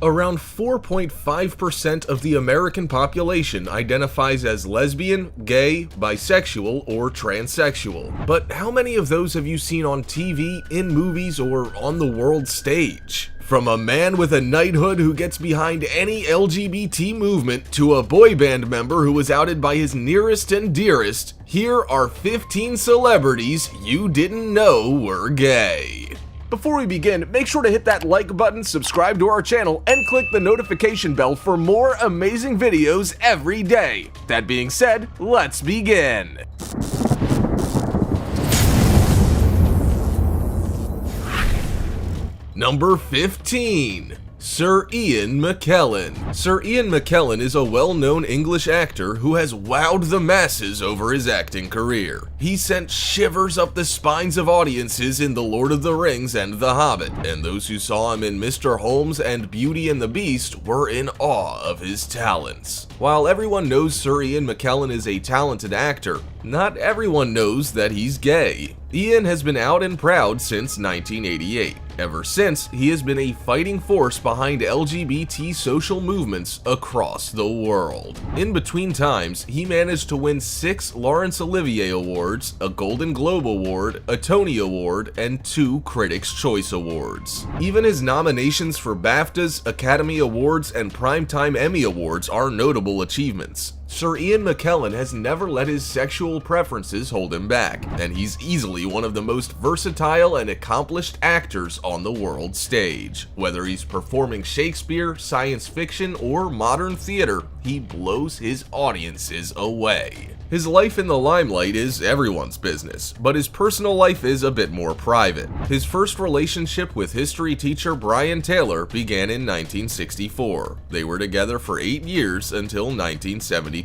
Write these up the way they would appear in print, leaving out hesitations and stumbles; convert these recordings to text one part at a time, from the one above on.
Around 4.5% of the American population identifies as lesbian, gay, bisexual, or transsexual. But how many of those have you seen on TV, in movies, or on the world stage? From a man with a knighthood who gets behind any LGBT movement to a boy band member who was outed by his nearest and dearest, here are 15 celebrities you didn't know were gay. Before we begin, make sure to hit that like button, subscribe to our channel, and click the notification bell for more amazing videos every day. That being said, let's begin. Number 15. Sir Ian McKellen. Sir Ian McKellen is a well-known English actor who has wowed the masses over his acting career. He sent shivers up the spines of audiences in The Lord of the Rings and The Hobbit, and those who saw him in Mr. Holmes and Beauty and the Beast were in awe of his talents. While everyone knows Sir Ian McKellen is a talented actor, not everyone knows that he's gay. Ian has been out and proud since 1988. Ever since, he has been a fighting force behind LGBT social movements across the world. In between times, he managed to win 6 Laurence Olivier Awards, a Golden Globe Award, a Tony Award, and 2 Critics' Choice Awards. Even his nominations for BAFTAs, Academy Awards, and Primetime Emmy Awards are notable achievements. Sir Ian McKellen has never let his sexual preferences hold him back, and he's easily one of the most versatile and accomplished actors on the world stage. Whether he's performing Shakespeare, science fiction, or modern theater, he blows his audiences away. His life in the limelight is everyone's business, but his personal life is a bit more private. His first relationship with history teacher Brian Taylor began in 1964. They were together for 8 years until 1972.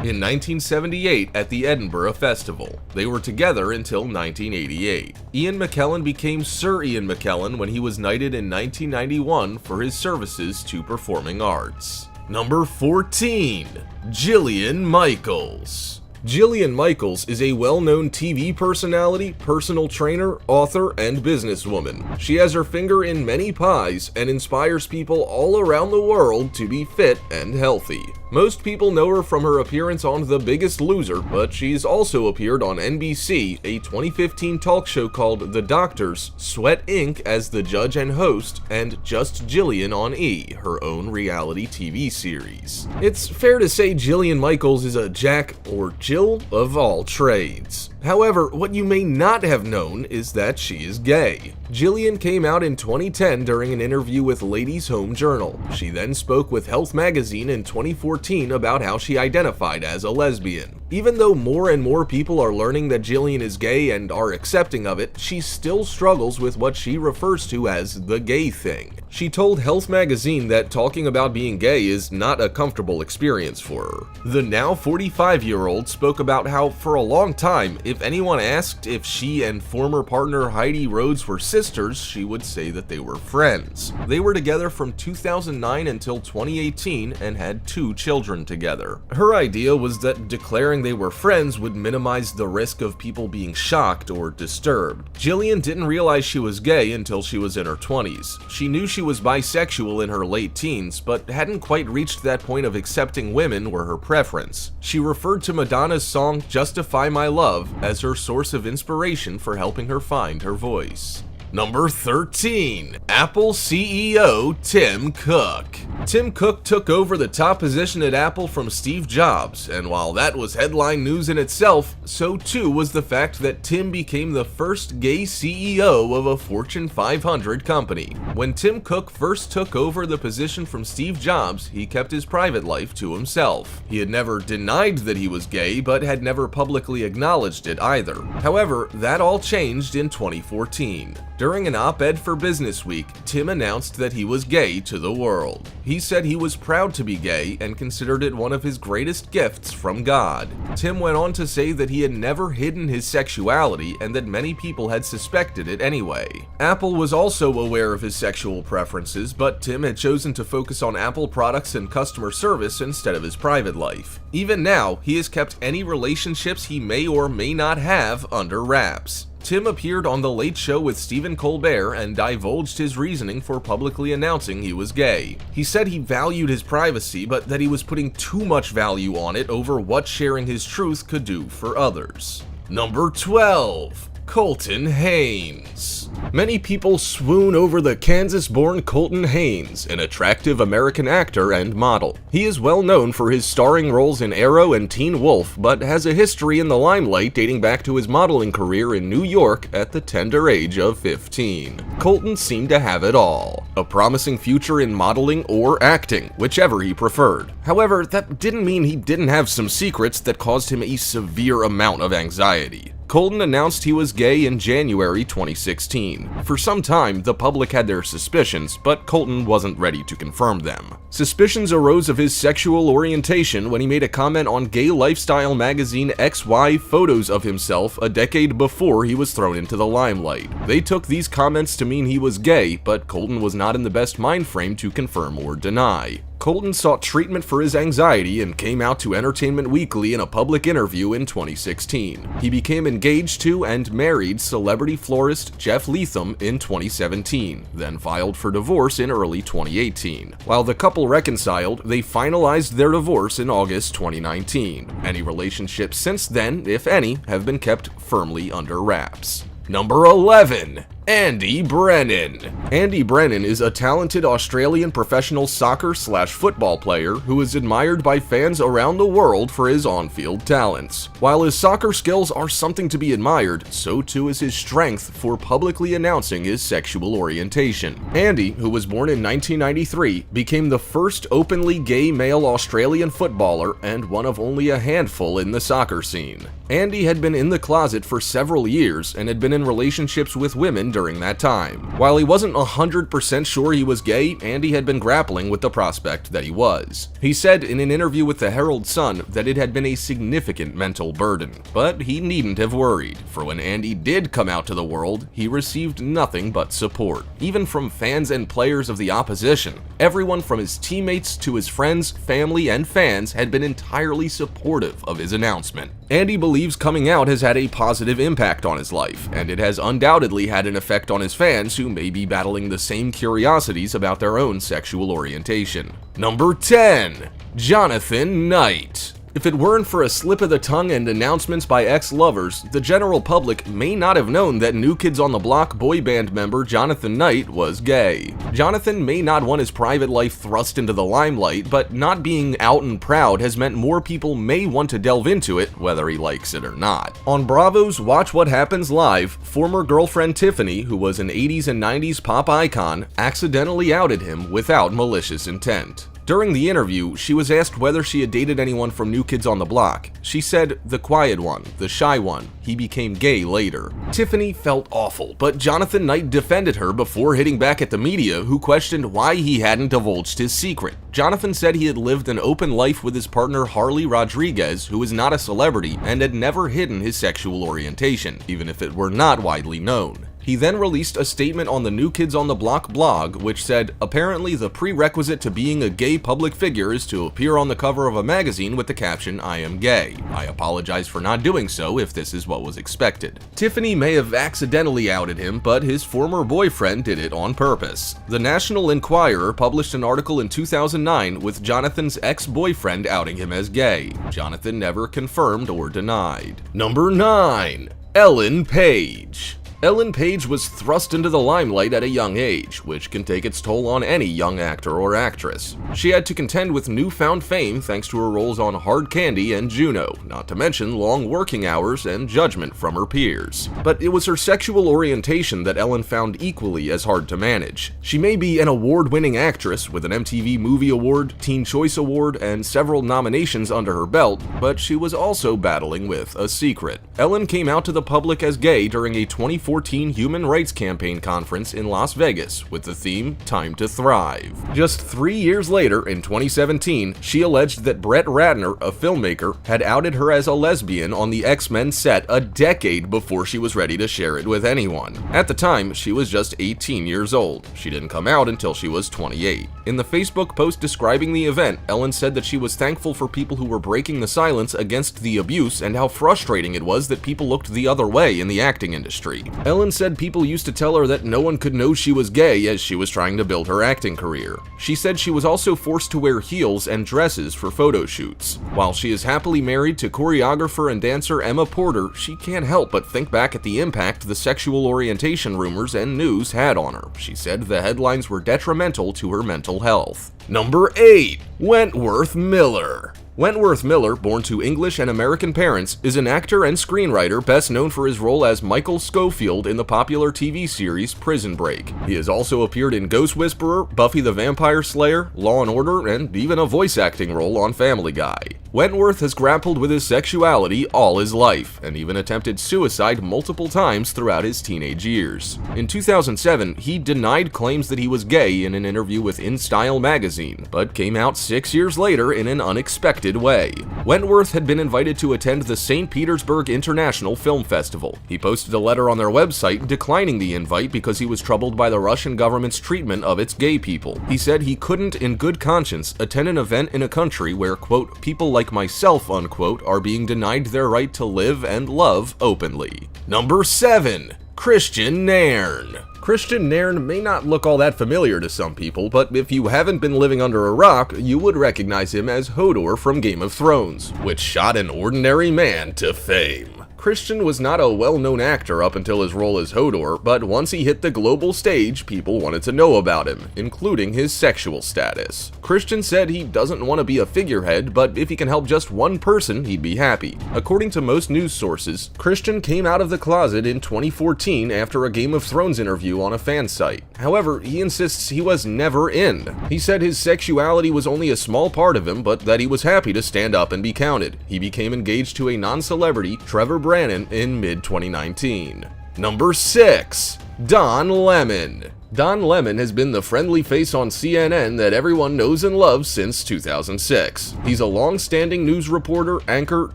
In 1978, at the Edinburgh Festival, they were together until 1988. Ian McKellen became Sir Ian McKellen when he was knighted in 1991 for his services to performing arts. Number 14. Jillian Michaels. Jillian Michaels is a well-known TV personality, personal trainer, author, and businesswoman. She has her finger in many pies and inspires people all around the world to be fit and healthy. Most people know her from her appearance on The Biggest Loser, but she's also appeared on NBC, a 2015 talk show called The Doctors, Sweat Inc. as the judge and host, and Just Jillian on E!, her own reality TV series. It's fair to say Jillian Michaels is a jack or Jill of all trades. However, what you may not have known is that she is gay. Jillian came out in 2010 during an interview with Ladies' Home Journal. She then spoke with Health magazine in 2014 about how she identified as a lesbian. Even though more and more people are learning that Jillian is gay and are accepting of it, she still struggles with what she refers to as the gay thing. She told Health magazine that talking about being gay is not a comfortable experience for her. The now 45-year-old spoke about how, for a long time, if anyone asked if she and former partner Heidi Rhodes were sisters, she would say that they were friends. They were together from 2009 until 2018 and had 2 children together. Her idea was that declaring they were friends would minimize the risk of people being shocked or disturbed. Jillian didn't realize she was gay until she was in her 20s. She knew she was bisexual in her late teens, but hadn't quite reached that point of accepting women were her preference. She referred to Madonna's song Justify My Love as her source of inspiration for helping her find her voice. Number 13. Apple CEO Tim Cook. Tim Cook took over the top position at Apple from Steve Jobs, and while that was headline news in itself, so too was the fact that Tim became the first gay CEO of a Fortune 500 company. When Tim Cook first took over the position from Steve Jobs, he kept his private life to himself. He had never denied that he was gay, but had never publicly acknowledged it either. However, that all changed in 2014. During an op-ed for Business Week, Tim announced that he was gay to the world. He said he was proud to be gay and considered it one of his greatest gifts from God. Tim went on to say that he had never hidden his sexuality and that many people had suspected it anyway. Apple was also aware of his sexual preferences, but Tim had chosen to focus on Apple products and customer service instead of his private life. Even now, he has kept any relationships he may or may not have under wraps. Tim appeared on The Late Show with Stephen Colbert and divulged his reasoning for publicly announcing he was gay. He said he valued his privacy, but that he was putting too much value on it over what sharing his truth could do for others. Number 12. Colton Haynes. Many people swoon over the Kansas-born Colton Haynes, an attractive American actor and model. He is well known for his starring roles in Arrow and Teen Wolf, but has a history in the limelight dating back to his modeling career in New York at the tender age of 15. Colton seemed to have it all. A promising future in modeling or acting, whichever he preferred. However, that didn't mean he didn't have some secrets that caused him a severe amount of anxiety. Colton announced he was gay in January 2016. For some time, the public had their suspicions, but Colton wasn't ready to confirm them. Suspicions arose of his sexual orientation when he made a comment on gay lifestyle magazine XY photos of himself a decade before he was thrown into the limelight. They took these comments to mean he was gay, but Colton was not in the best mind frame to confirm or deny. Colton sought treatment for his anxiety and came out to Entertainment Weekly in a public interview in 2016. He became engaged to and married celebrity florist Jeff Leatham in 2017, then filed for divorce in early 2018. While the couple reconciled, they finalized their divorce in August 2019. Any relationships since then, if any, have been kept firmly under wraps. Number 11. Andy Brennan. Andy Brennan is a talented Australian professional soccer/football player who is admired by fans around the world for his on-field talents. While his soccer skills are something to be admired, so too is his strength for publicly announcing his sexual orientation. Andy, who was born in 1993, became the first openly gay male Australian footballer and one of only a handful in the soccer scene. Andy had been in the closet for several years and had been in relationships with women during that time. While he wasn't 100% sure he was gay, Andy had been grappling with the prospect that he was. He said in an interview with the Herald Sun that it had been a significant mental burden, but he needn't have worried, for when Andy did come out to the world, he received nothing but support, even from fans and players of the opposition. Everyone from his teammates to his friends, family, and fans had been entirely supportive of his announcement. Andy believes coming out has had a positive impact on his life, and it has undoubtedly had an effect on his fans who may be battling the same curiosities about their own sexual orientation. Number 10. Jonathan Knight. If it weren't for a slip of the tongue and announcements by ex-lovers, the general public may not have known that New Kids on the Block boy band member Jonathan Knight was gay. Jonathan may not want his private life thrust into the limelight, but not being out and proud has meant more people may want to delve into it, whether he likes it or not. On Bravo's Watch What Happens Live, former girlfriend Tiffany, who was an 80s and 90s pop icon, accidentally outed him without malicious intent. During the interview, she was asked whether she had dated anyone from New Kids on the Block. She said, "The quiet one, the shy one. He became gay later." Tiffany felt awful, but Jonathan Knight defended her before hitting back at the media, who questioned why he hadn't divulged his secret. Jonathan said he had lived an open life with his partner Harley Rodriguez, who is not a celebrity, and had never hidden his sexual orientation, even if it were not widely known. He then released a statement on the New Kids on the Block blog, which said, "Apparently the prerequisite to being a gay public figure is to appear on the cover of a magazine with the caption, 'I am gay.' I apologize for not doing so if this is what was expected." Tiffany may have accidentally outed him, but his former boyfriend did it on purpose. The National Enquirer published an article in 2009 with Jonathan's ex-boyfriend outing him as gay. Jonathan never confirmed or denied. Number 9. Ellen Page. Ellen Page was thrust into the limelight at a young age, which can take its toll on any young actor or actress. She had to contend with newfound fame thanks to her roles on Hard Candy and Juno, not to mention long working hours and judgment from her peers. But it was her sexual orientation that Ellen found equally as hard to manage. She may be an award-winning actress with an MTV Movie Award, Teen Choice Award, and several nominations under her belt, but she was also battling with a secret. Ellen came out to the public as gay during a 2014 2014 Human Rights Campaign conference in Las Vegas with the theme Time to Thrive. Just 3 years later, in 2017, she alleged that Brett Ratner, a filmmaker, had outed her as a lesbian on the X-Men set a decade before she was ready to share it with anyone. At the time, she was just 18 years old. She didn't come out until she was 28. In the Facebook post describing the event, Ellen said that she was thankful for people who were breaking the silence against the abuse and how frustrating it was that people looked the other way in the acting industry. Ellen said people used to tell her that no one could know she was gay as she was trying to build her acting career. She said she was also forced to wear heels and dresses for photo shoots. While she is happily married to choreographer and dancer Emma Porter, she can't help but think back at the impact the sexual orientation rumors and news had on her. She said the headlines were detrimental to her mental health. Number 8. Wentworth Miller. Wentworth Miller, born to English and American parents, is an actor and screenwriter best known for his role as Michael Schofield in the popular TV series Prison Break. He has also appeared in Ghost Whisperer, Buffy the Vampire Slayer, Law & Order, and even a voice acting role on Family Guy. Wentworth has grappled with his sexuality all his life, and even attempted suicide multiple times throughout his teenage years. In 2007, he denied claims that he was gay in an interview with InStyle magazine, but came out 6 years later in an unexpected way. Wentworth had been invited to attend the St. Petersburg International Film Festival. He posted a letter on their website declining the invite because he was troubled by the Russian government's treatment of its gay people. He said he couldn't in good conscience attend an event in a country where, quote, people like myself, unquote, are being denied their right to live and love openly. Number 7. Christian Nairn. Christian Nairn may not look all that familiar to some people, but if you haven't been living under a rock, you would recognize him as Hodor from Game of Thrones, which shot an ordinary man to fame. Christian was not a well-known actor up until his role as Hodor, but once he hit the global stage, people wanted to know about him, including his sexual status. Christian said he doesn't want to be a figurehead, but if he can help just one person, he'd be happy. According to most news sources, Christian came out of the closet in 2014 after a Game of Thrones interview on a fan site. However, he insists he was never in. He said his sexuality was only a small part of him, but that he was happy to stand up and be counted. He became engaged to a non-celebrity, Trevor Brennan, in mid-2019. Number 6. Don Lemon. Don Lemon has been the friendly face on CNN that everyone knows and loves since 2006. He's a long-standing news reporter, anchor,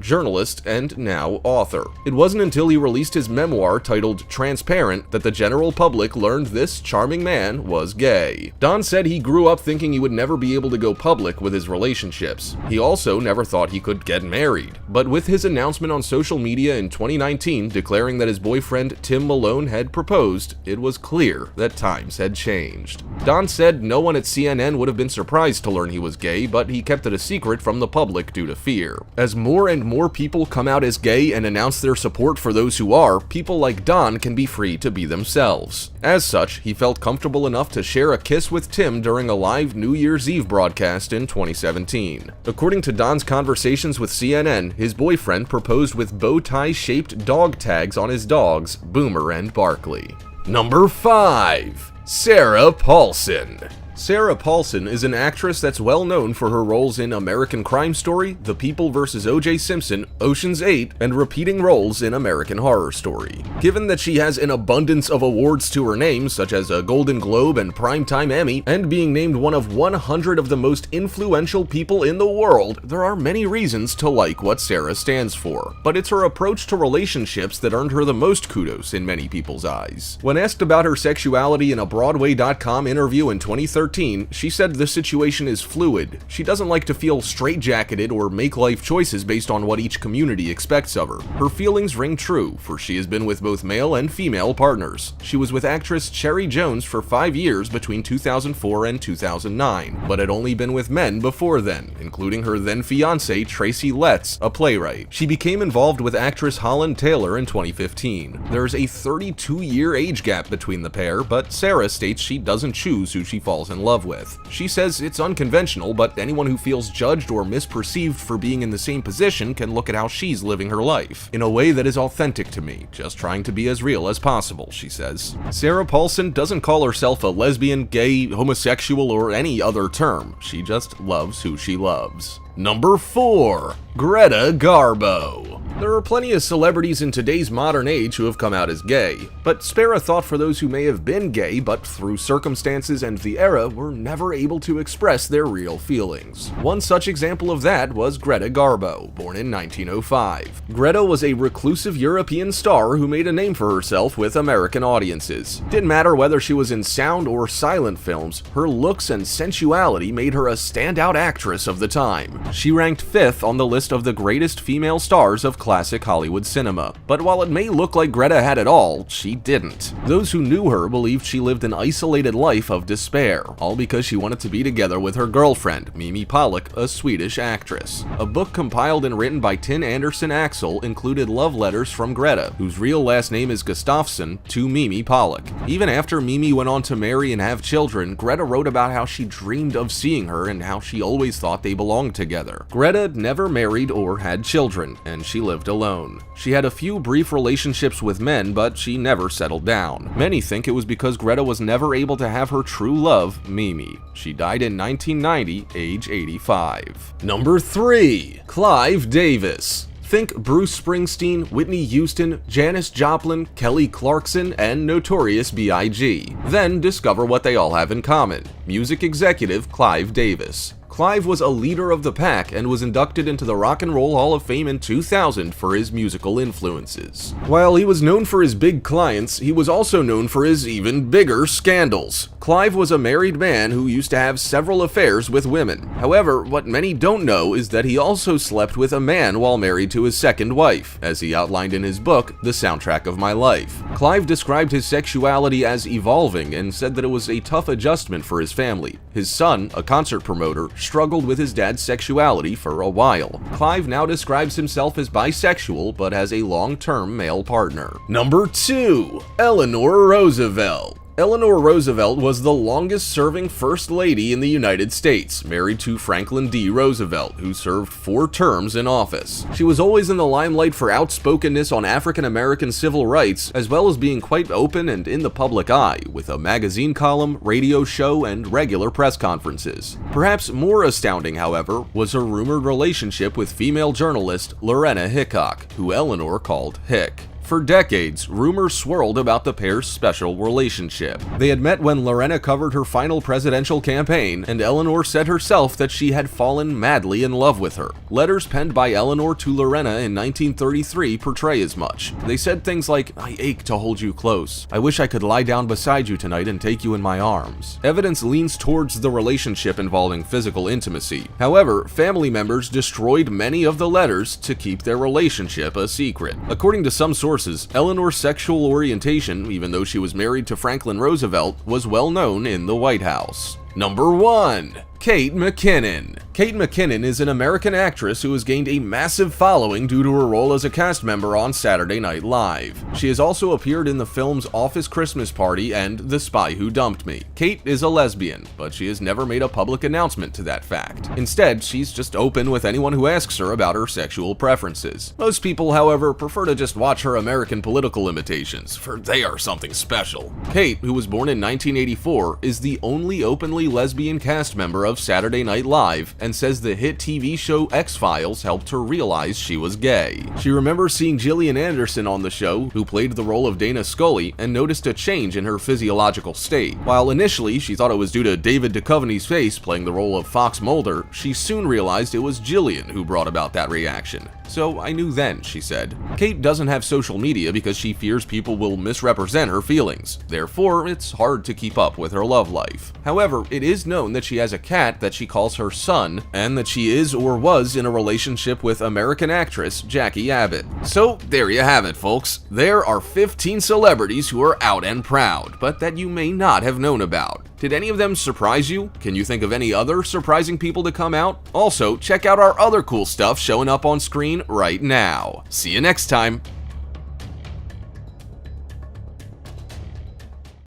journalist, and now author. It wasn't until he released his memoir titled Transparent that the general public learned this charming man was gay. Don said he grew up thinking he would never be able to go public with his relationships. He also never thought he could get married. But with his announcement on social media in 2019 declaring that his boyfriend Tim Malone had proposed, it was clear that times had changed. Don said no one at CNN would have been surprised to learn he was gay, but he kept it a secret from the public due to fear. As more and more people come out as gay and announce their support for those who are, people like Don can be free to be themselves. As such, he felt comfortable enough to share a kiss with Tim during a live New Year's Eve broadcast in 2017. According to Don's conversations with CNN, his boyfriend proposed with bow tie-shaped dog tags on his dogs, Boomer and Barkley. Number 5. Sarah Paulson. Sarah Paulson is an actress that's well known for her roles in American Crime Story, The People vs. O.J. Simpson, Ocean's 8, and repeating roles in American Horror Story. Given that she has an abundance of awards to her name, such as a Golden Globe and Primetime Emmy, and being named one of 100 of the most influential people in the world, there are many reasons to like what Sarah stands for. But it's her approach to relationships that earned her the most kudos in many people's eyes. When asked about her sexuality in a Broadway.com interview in 2013, she said the situation is fluid. She doesn't like to feel straitjacketed or make life choices based on what each community expects of her. Her feelings ring true, for she has been with both male and female partners. She was with actress Cherry Jones for 5 years between 2004 and 2009, but had only been with men before then, including her then-fiancé Tracy Letts, a playwright. She became involved with actress Holland Taylor in 2015. There's a 32-year age gap between the pair, but Sarah states she doesn't choose who she falls in love with. She says it's unconventional, but anyone who feels judged or misperceived for being in the same position can look at how she's living her life, in a way that is authentic to me, just trying to be as real as possible, she says. Sarah Paulson doesn't call herself a lesbian, gay, homosexual, or any other term. She just loves who she loves. Number 4. Greta Garbo. There are plenty of celebrities in today's modern age who have come out as gay, but spare a thought for those who may have been gay but through circumstances and the era were never able to express their real feelings. One such example of that was Greta Garbo, born in 1905. Greta was a reclusive European star who made a name for herself with American audiences. Didn't matter whether she was in sound or silent films, her looks and sensuality made her a standout actress of the time. She ranked 5th on the list of the greatest female stars of classic Hollywood cinema. But while it may look like Greta had it all, she didn't. Those who knew her believed she lived an isolated life of despair, all because she wanted to be together with her girlfriend, Mimi Pollock, a Swedish actress. A book compiled and written by Tin Anderson Axel included love letters from Greta, whose real last name is Gustafsson, to Mimi Pollock. Even after Mimi went on to marry and have children, Greta wrote about how she dreamed of seeing her and how she always thought they belonged together. Greta never married or had children, and she lived alone. She had a few brief relationships with men, but she never settled down. Many think it was because Greta was never able to have her true love, Mimi. She died in 1990, age 85. Number 3. Clive Davis. Think Bruce Springsteen, Whitney Houston, Janis Joplin, Kelly Clarkson, and Notorious B.I.G. Then discover what they all have in common. Music executive Clive Davis. Clive was a leader of the pack and was inducted into the Rock and Roll Hall of Fame in 2000 for his musical influences. While he was known for his big clients, he was also known for his even bigger scandals. Clive was a married man who used to have several affairs with women. However, what many don't know is that he also slept with a man while married to his second wife, as he outlined in his book, The Soundtrack of My Life. Clive described his sexuality as evolving and said that it was a tough adjustment for his family. His son, a concert promoter, struggled with his dad's sexuality for a while. Clive now describes himself as bisexual, but has a long-term male partner. Number 2. Eleanor Roosevelt. Eleanor Roosevelt was the longest-serving First Lady in the United States, married to Franklin D. Roosevelt, who served 4 terms in office. She was always in the limelight for outspokenness on African-American civil rights, as well as being quite open and in the public eye, with a magazine column, radio show, and regular press conferences. Perhaps more astounding, however, was her rumored relationship with female journalist Lorena Hickok, who Eleanor called Hick. For decades, rumors swirled about the pair's special relationship. They had met when Lorena covered her final presidential campaign, and Eleanor said herself that she had fallen madly in love with her. Letters penned by Eleanor to Lorena in 1933 portray as much. They said things like, "I ache to hold you close. I wish I could lie down beside you tonight and take you in my arms." Evidence leans towards the relationship involving physical intimacy. However, family members destroyed many of the letters to keep their relationship a secret. According to some sources, Eleanor's sexual orientation, even though she was married to Franklin Roosevelt, was well known in the White House. Number 1. Kate McKinnon. Kate McKinnon is an American actress who has gained a massive following due to her role as a cast member on Saturday Night Live. She has also appeared in the films Office Christmas Party and The Spy Who Dumped Me. Kate is a lesbian, but she has never made a public announcement to that fact. Instead, she's just open with anyone who asks her about her sexual preferences. Most people, however, prefer to just watch her American political imitations, for they are something special. Kate, who was born in 1984, is the only openly lesbian cast member of Saturday Night Live, and says the hit TV show X-Files helped her realize she was gay. She remembers seeing Gillian Anderson on the show, who played the role of Dana Scully, and noticed a change in her physiological state. While initially she thought it was due to David Duchovny's face playing the role of Fox Mulder, she soon realized it was Gillian who brought about that reaction. "So I knew then," she said. Kate doesn't have social media because she fears people will misrepresent her feelings. Therefore, it's hard to keep up with her love life. However, it is known that she has a cat that she calls her son, and that she is or was in a relationship with American actress Jackie Abbott. So there you have it, folks. There are 15 celebrities who are out and proud, but that you may not have known about. Did any of them surprise you? Can you think of any other surprising people to come out? Also, check out our other cool stuff showing up on screen right now. See you next time.